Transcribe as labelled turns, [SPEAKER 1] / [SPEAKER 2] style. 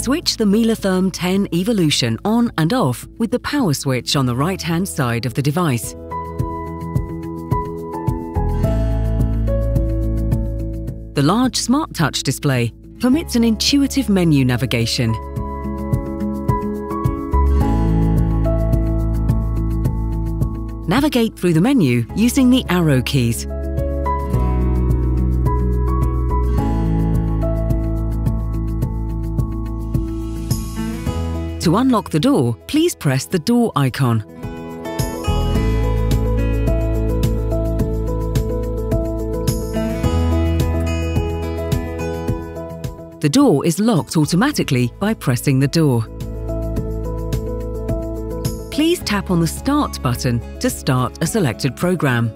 [SPEAKER 1] Switch the MELAtherm 10 Evolution on and off with the power switch on the right-hand side of the device. The large Smart Touch display permits an intuitive menu navigation. Navigate through the menu using the arrow keys. To unlock the door, please press the door icon. The door is locked automatically by pressing the door. Please tap on the Start button to start a selected program.